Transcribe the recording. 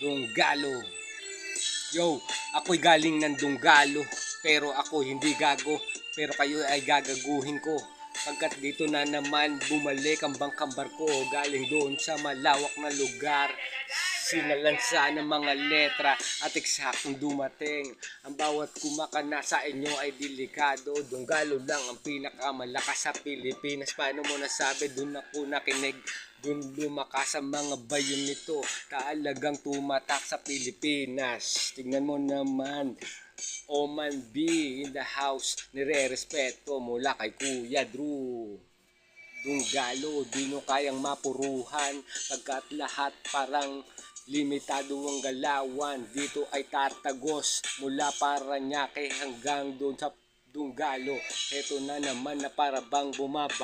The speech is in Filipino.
Dunggalo. Yo, ako'y galing ng Dunggalo, pero ako hindi gago, pero kayo ay gagaguhin ko. Pagkat dito na naman bumalik ang bangkambar ko, galing doon sa malawak na lugar. Sinalansa ng mga letra at eksaktong dumating. Ang bawat kumakana sa inyo ay delikado. Dunggalo lang ang pinakamalakas sa Pilipinas. Paano mo nasabi? Doon ako nakinig. Doon lumakas ang mga bayon nito. Talagang tumatak sa Pilipinas. Tingnan mo naman. Oman B in the house. Nire-respeto mula kay Kuya Drew. Dunggalo, di mo kayang mapuruhan pagkat lahat parang limitado ang galawan. Dito ay tatagos mula Paranaque hanggang doon sa Dunggalo. Ito na naman na para bang bumaba